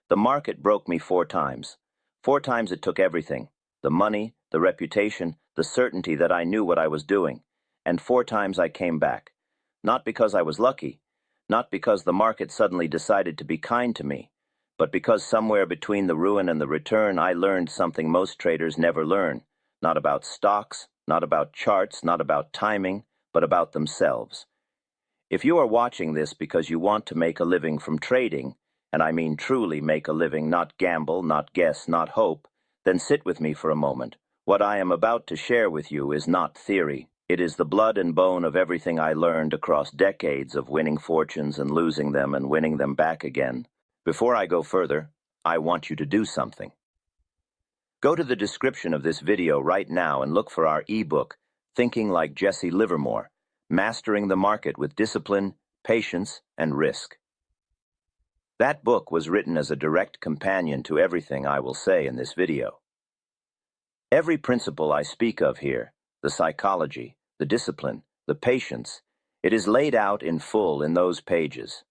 The market broke me 4 times. 4 times it took everything: the money, the reputation, the certainty that I knew what I was doing. And 4 times I came back. Not because I was lucky, not because the market suddenly decided to be kind to me, but because somewhere between the ruin and the return I learned something most traders never learn. Not about stocks, not about charts, not about timing, but about themselves. If you are watching this because you want to make a living from trading, and I mean truly make a living, not gamble, not guess, not hope, then sit with me for a moment. What I am about to share with you is not theory. It is the blood and bone of everything I learned across decades of winning fortunes and losing them and winning them back again. Before I go further, I want you to do something. Go to the description of this video right now and look for our ebook, Thinking Like Jesse Livermore, Mastering the Market with Discipline, Patience, and Risk. That book was written as a direct companion to everything I will say in this video. Every principle I speak of here, the psychology, the discipline, the patience, it is laid out in full in those pages.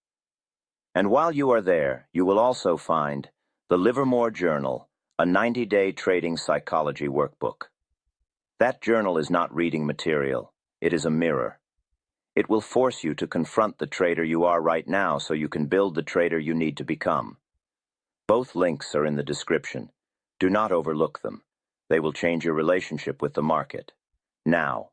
And while you are there, you will also find the Livermore Journal, a 90-day trading psychology workbook. That journal is not reading material. It is a mirror. It will force you to confront the trader you are right now so you can build the trader you need to become. Both links are in the description. Do not overlook them. They will change your relationship with the market. Now,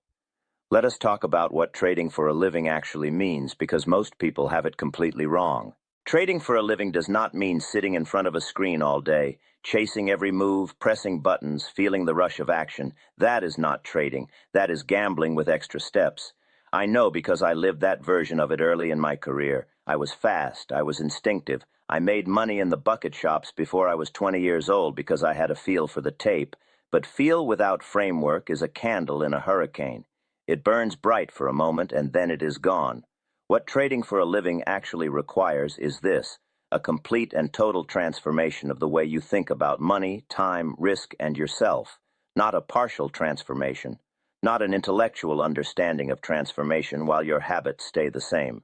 let us talk about what trading for a living actually means, because most people have it completely wrong. Trading for a living does not mean sitting in front of a screen all day, chasing every move, pressing buttons, feeling the rush of action. That is not trading. That is gambling with extra steps. I know because I lived that version of it early in my career. I was fast. I was instinctive. I made money in the bucket shops before I was 20 years old because I had a feel for the tape. But feel without framework is a candle in a hurricane. It burns bright for a moment and then it is gone. What trading for a living actually requires is this: a complete and total transformation of the way you think about money, time, risk, and yourself. Not a partial transformation. Not an intellectual understanding of transformation while your habits stay the same.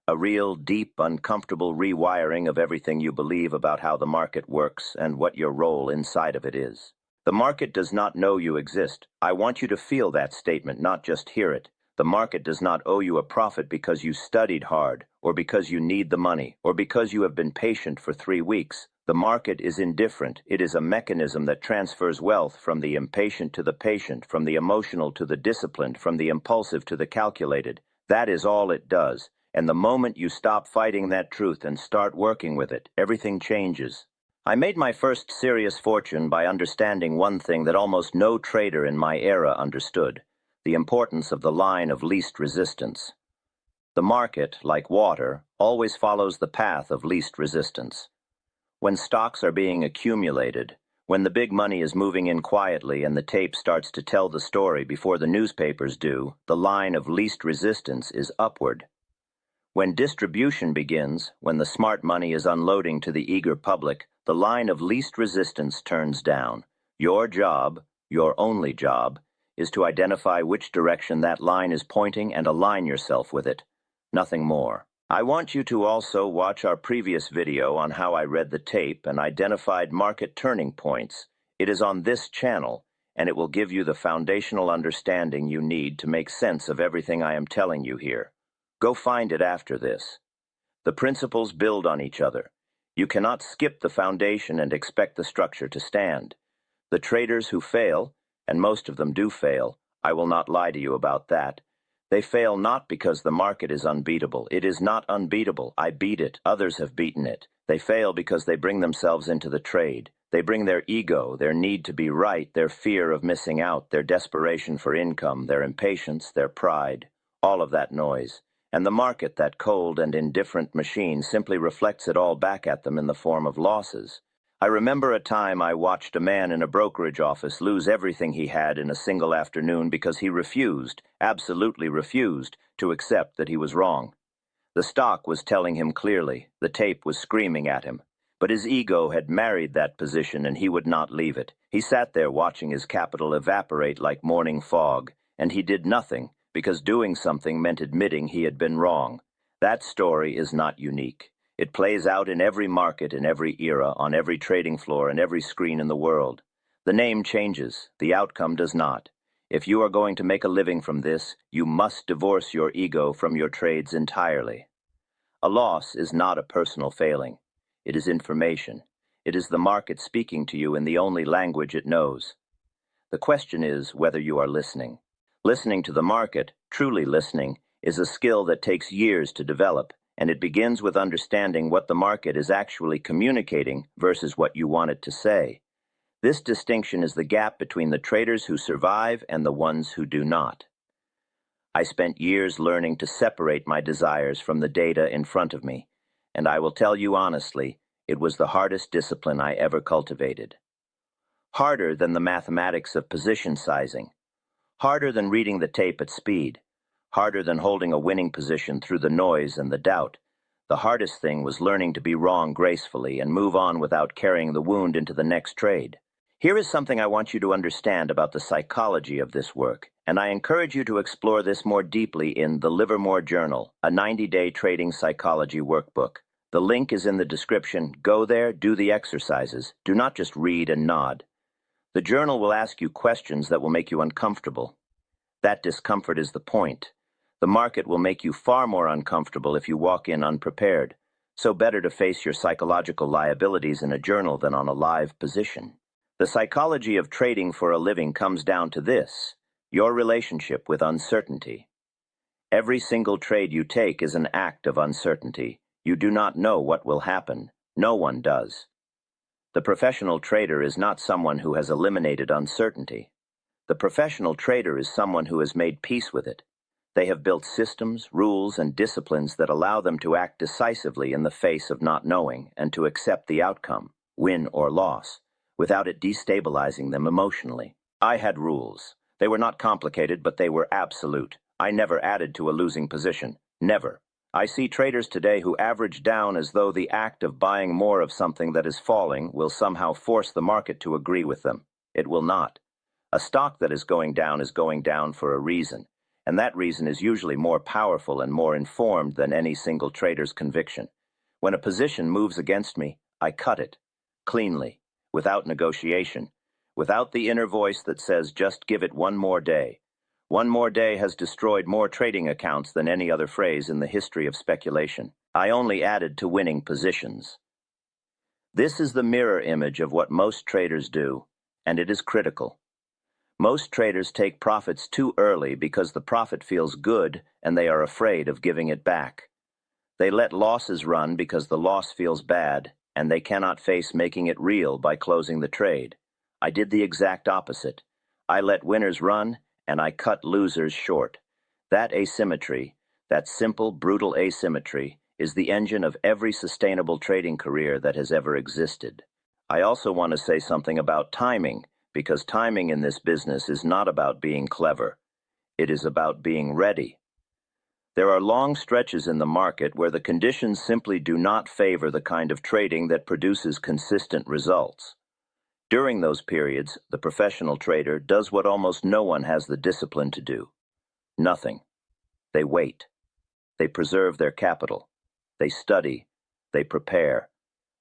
A real, deep, uncomfortable rewiring of everything you believe about how the market works and what your role inside of it is. The market does not know you exist. I want you to feel that statement, not just hear it. The market does not owe you a profit because you studied hard, or because you need the money, or because you have been patient for 3 weeks. The market is indifferent. It is a mechanism that transfers wealth from the impatient to the patient, from the emotional to the disciplined, from the impulsive to the calculated. That is all it does. And the moment you stop fighting that truth and start working with it, everything changes. I made my first serious fortune by understanding one thing that almost no trader in my era understood: the importance of the line of least resistance. The market, like water, always follows the path of least resistance. When stocks are being accumulated, when the big money is moving in quietly and the tape starts to tell the story before the newspapers do, the line of least resistance is upward. When distribution begins, when the smart money is unloading to the eager public, the line of least resistance turns down. Your job, your only job, is to identify which direction that line is pointing and align yourself with it. Nothing more. I want you to also watch our previous video on how I read the tape and identified market turning points. It is on this channel, and it will give you the foundational understanding you need to make sense of everything I am telling you here. Go find it after this. The principles build on each other. You cannot skip the foundation and expect the structure to stand. The traders who fail, and most of them do fail, I will not lie to you about that. They fail not because the market is unbeatable. It is not unbeatable. I beat it. Others have beaten it. They fail because they bring themselves into the trade. They bring their ego, their need to be right, their fear of missing out, their desperation for income, their impatience, their pride, all of that noise. And the market, that cold and indifferent machine, simply reflects it all back at them in the form of losses. I remember a time I watched a man in a brokerage office lose everything he had in a single afternoon because he refused, absolutely refused, to accept that he was wrong. The stock was telling him clearly, the tape was screaming at him, but his ego had married that position and he would not leave it. He sat there watching his capital evaporate like morning fog, and he did nothing because doing something meant admitting he had been wrong. That story is not unique. It plays out in every market, in every era, on every trading floor, and every screen in the world. The name changes, the outcome does not. If you are going to make a living from this, you must divorce your ego from your trades entirely. A loss is not a personal failing. It is information. It is the market speaking to you in the only language it knows. The question is whether you are listening. Listening to the market, truly listening, is a skill that takes years to develop, and it begins with understanding what the market is actually communicating versus what you want it to say. This distinction is the gap between the traders who survive and the ones who do not. I spent years learning to separate my desires from the data in front of me, and I will tell you honestly, it was the hardest discipline I ever cultivated. Harder than the mathematics of position sizing. Harder than reading the tape at speed. Harder than holding a winning position through the noise and the doubt. The hardest thing was learning to be wrong gracefully and move on without carrying the wound into the next trade. Here is something I want you to understand about the psychology of this work, and I encourage you to explore this more deeply in the Livermore Journal, a 90-day trading psychology workbook. The link is in the description. Go there, do the exercises. Do not just read and nod. The journal will ask you questions that will make you uncomfortable. That discomfort is the point. The market will make you far more uncomfortable if you walk in unprepared, so better to face your psychological liabilities in a journal than on a live position. The psychology of trading for a living comes down to this: your relationship with uncertainty. Every single trade you take is an act of uncertainty. You do not know what will happen. No one does. The professional trader is not someone who has eliminated uncertainty. The professional trader is someone who has made peace with it. They have built systems, rules, and disciplines that allow them to act decisively in the face of not knowing and to accept the outcome, win or loss, without it destabilizing them emotionally. I had rules. They were not complicated, but they were absolute. I never added to a losing position. Never. I see traders today who average down as though the act of buying more of something that is falling will somehow force the market to agree with them. It will not. A stock that is going down for a reason, and that reason is usually more powerful and more informed than any single trader's conviction. When a position moves against me, I cut it, cleanly, without negotiation, without the inner voice that says just give it one more day. One more day has destroyed more trading accounts than any other phrase in the history of speculation. I only added to winning positions. This is the mirror image of what most traders do, and it is critical. Most traders take profits too early because the profit feels good and they are afraid of giving it back. They let losses run because the loss feels bad, and they cannot face making it real by closing the trade. I did the exact opposite. I let winners run, and I cut losers short. That asymmetry, that simple, brutal asymmetry, is the engine of every sustainable trading career that has ever existed. I also want to say something about timing, because timing in this business is not about being clever. It is about being ready. There are long stretches in the market where the conditions simply do not favor the kind of trading that produces consistent results. During those periods, the professional trader does what almost no one has the discipline to do. Nothing. They wait. They preserve their capital. They study. They prepare.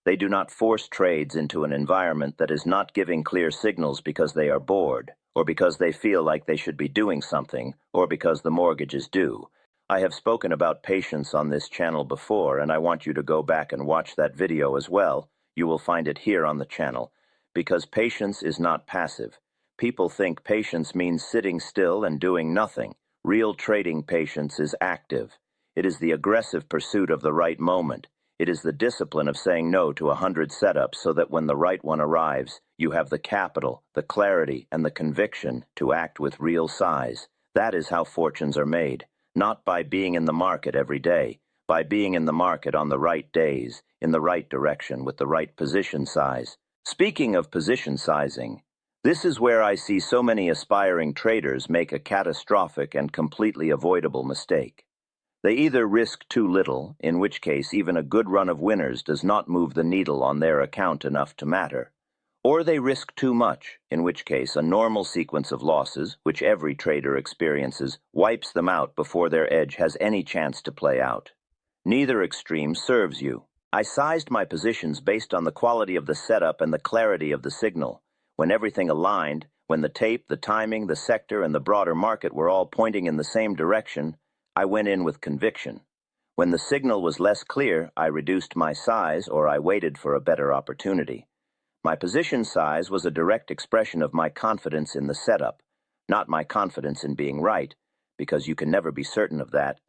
They do not force trades into an environment that is not giving clear signals because they are bored, or because they feel like they should be doing something, or because the mortgage is due. I have spoken about patience on this channel before, and I want you to go back and watch that video as well. You will find it here on the channel. Because patience is not passive. People think patience means sitting still and doing nothing. Real trading patience is active. It is the aggressive pursuit of the right moment. It is the discipline of saying no to 100 setups so that when the right one arrives, you have the capital, the clarity, and the conviction to act with real size. That is how fortunes are made. Not by being in the market every day, by being in the market on the right days, in the right direction, with the right position size. Speaking of position sizing, this is where I see so many aspiring traders make a catastrophic and completely avoidable mistake. They either risk too little, in which case even a good run of winners does not move the needle on their account enough to matter, or they risk too much, in which case a normal sequence of losses, which every trader experiences, wipes them out before their edge has any chance to play out. Neither extreme serves you. I sized my positions based on the quality of the setup and the clarity of the signal. When everything aligned, when the tape, the timing, the sector, and the broader market were all pointing in the same direction, I went in with conviction. When the signal was less clear, I reduced my size or I waited for a better opportunity. My position size was a direct expression of my confidence in the setup, not my confidence in being right, because you can never be certain of that,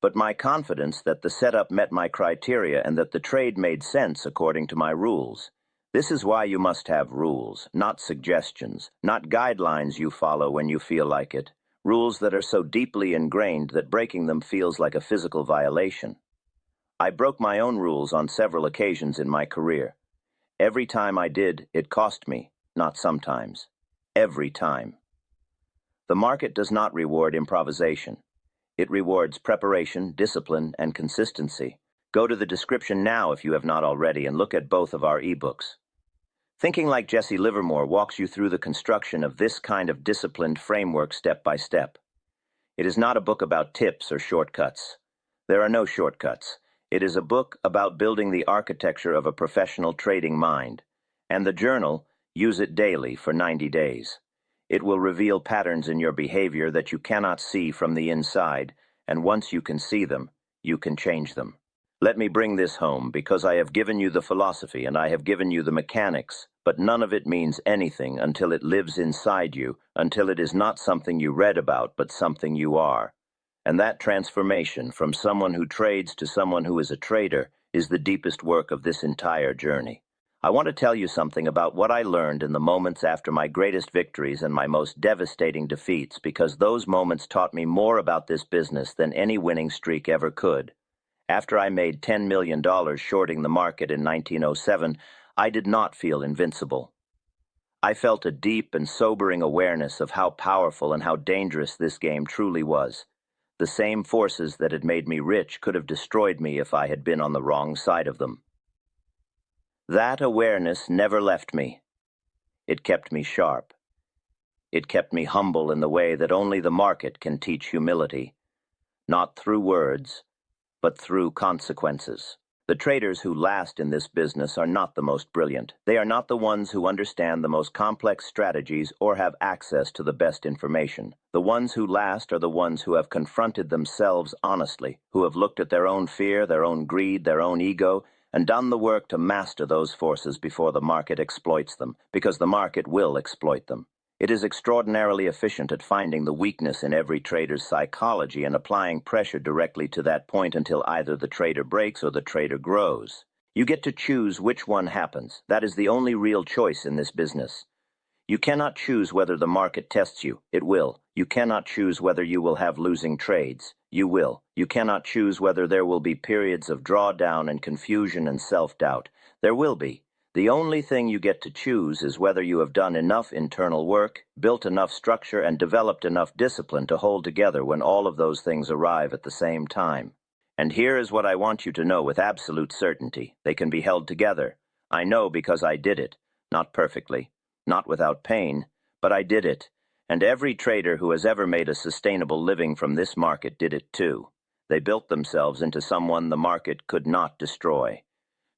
but my confidence that the setup met my criteria and that the trade made sense according to my rules. This is why you must have rules, not suggestions, not guidelines you follow when you feel like it, rules that are so deeply ingrained that breaking them feels like a physical violation. I broke my own rules on several occasions in my career. Every time I did, it cost me, not sometimes. Every time. The market does not reward improvisation. It rewards preparation, discipline, and consistency. Go to the description now if you have not already and look at both of our ebooks. Thinking Like Jesse Livermore walks you through the construction of this kind of disciplined framework step by step. It is not a book about tips or shortcuts. There are no shortcuts. It is a book about building the architecture of a professional trading mind. And the journal, use it daily for 90 days. It will reveal patterns in your behavior that you cannot see from the inside, and once you can see them, you can change them. Let me bring this home, because I have given you the philosophy and I have given you the mechanics, but none of it means anything until it lives inside you, until it is not something you read about, but something you are. And that transformation from someone who trades to someone who is a trader is the deepest work of this entire journey. I want to tell you something about what I learned in the moments after my greatest victories and my most devastating defeats, because those moments taught me more about this business than any winning streak ever could. After I made $10 million shorting the market in 1907, I did not feel invincible. I felt a deep and sobering awareness of how powerful and how dangerous this game truly was. The same forces that had made me rich could have destroyed me if I had been on the wrong side of them. That awareness never left me. It kept me sharp. It kept me humble in the way that only the market can teach humility, not through words, but through consequences. The traders who last in this business are not the most brilliant. They are not the ones who understand the most complex strategies or have access to the best information. The ones who last are the ones who have confronted themselves honestly, who have looked at their own fear, their own greed, their own ego, and done the work to master those forces before the market exploits them, because the market will exploit them. It is extraordinarily efficient at finding the weakness in every trader's psychology and applying pressure directly to that point until either the trader breaks or the trader grows. You get to choose which one happens. That is the only real choice in this business. You cannot choose whether the market tests you. It will. You cannot choose whether you will have losing trades. You will. You cannot choose whether there will be periods of drawdown and confusion and self-doubt. There will be. The only thing you get to choose is whether you have done enough internal work, built enough structure, and developed enough discipline to hold together when all of those things arrive at the same time. And here is what I want you to know with absolute certainty. They can be held together. I know because I did it. Not perfectly, not without pain, but I did it. And every trader who has ever made a sustainable living from this market did it too. They built themselves into someone the market could not destroy.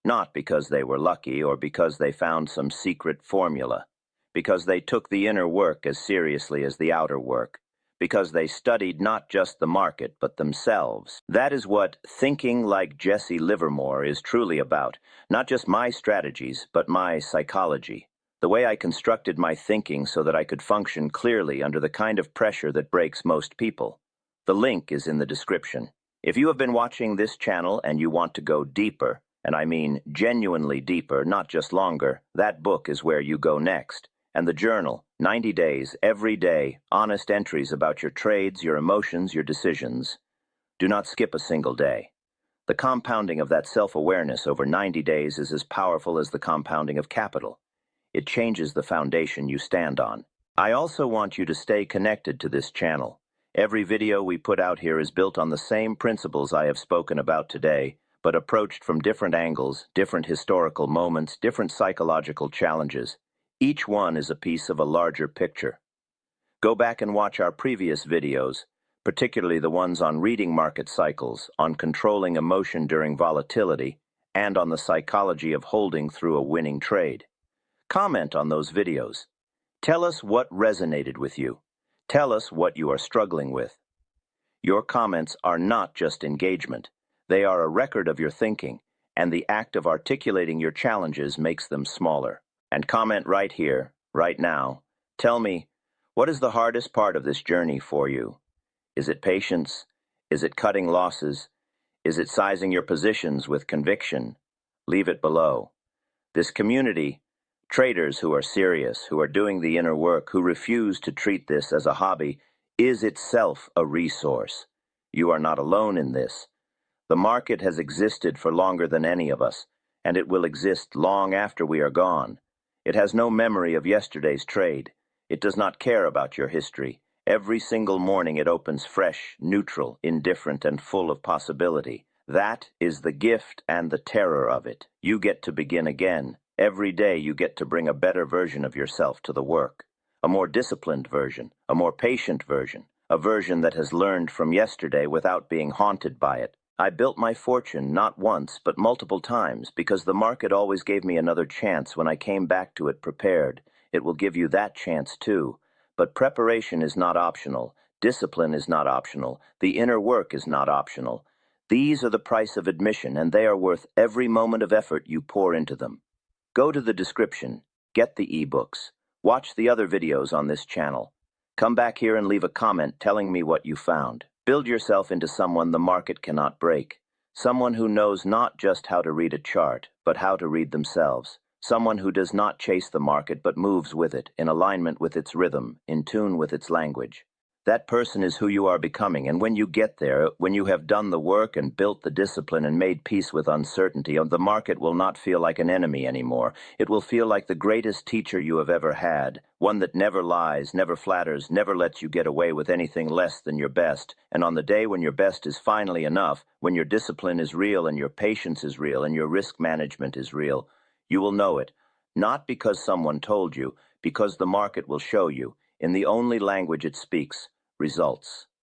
Not because they were lucky or because they found some secret formula, because they took the inner work as seriously as the outer work, because they studied not just the market but themselves. That is what Thinking Like Jesse Livermore is truly about, not just my strategies but my psychology, the way I constructed my thinking so that I could function clearly under the kind of pressure that breaks most people. The link is in the description. If you have been watching this channel and you want to go deeper, and I mean genuinely deeper, not just longer, that book is where you go next. And the journal, 90 days, every day, honest entries about your trades, your emotions, your decisions. Do not skip a single day. The compounding of that self-awareness over 90 days is as powerful as the compounding of capital. It changes the foundation you stand on. I also want you to stay connected to this channel. Every video we put out here is built on the same principles I have spoken about today, but approached from different angles, different historical moments, different psychological challenges. Each one is a piece of a larger picture. Go back and watch our previous videos, particularly the ones on reading market cycles, on controlling emotion during volatility, and on the psychology of holding through a winning trade. Comment on those videos. Tell us what resonated with you. Tell us what you are struggling with. Your comments are not just engagement. They are a record of your thinking, and the act of articulating your challenges makes them smaller. And comment right here, right now. Tell me, what is the hardest part of this journey for you? Is it patience? Is it cutting losses? Is it sizing your positions with conviction? Leave it below. This community, traders who are serious, who are doing the inner work, who refuse to treat this as a hobby, is itself a resource. You are not alone in this. The market has existed for longer than any of us, and it will exist long after we are gone. It has no memory of yesterday's trade. It does not care about your history. Every single morning it opens fresh, neutral, indifferent, and full of possibility. That is the gift and the terror of it. You get to begin again. Every day you get to bring a better version of yourself to the work. A more disciplined version, a more patient version, a version that has learned from yesterday without being haunted by it. I built my fortune not once but multiple times because the market always gave me another chance when I came back to it prepared. It will give you that chance too. But preparation is not optional. Discipline is not optional. The inner work is not optional. These are the price of admission, and they are worth every moment of effort you pour into them. Go to the description, get the ebooks, watch the other videos on this channel. Come back here and leave a comment telling me what you found. Build yourself into someone the market cannot break. Someone who knows not just how to read a chart, but how to read themselves. Someone who does not chase the market but moves with it, in alignment with its rhythm, in tune with its language. That person is who you are becoming, and when you get there, when you have done the work and built the discipline and made peace with uncertainty, the market will not feel like an enemy anymore. It will feel like the greatest teacher you have ever had, one that never lies, never flatters, never lets you get away with anything less than your best. And on the day when your best is finally enough, when your discipline is real and your patience is real and your risk management is real, you will know it, not because someone told you, because the market will show you, in the only language it speaks, results.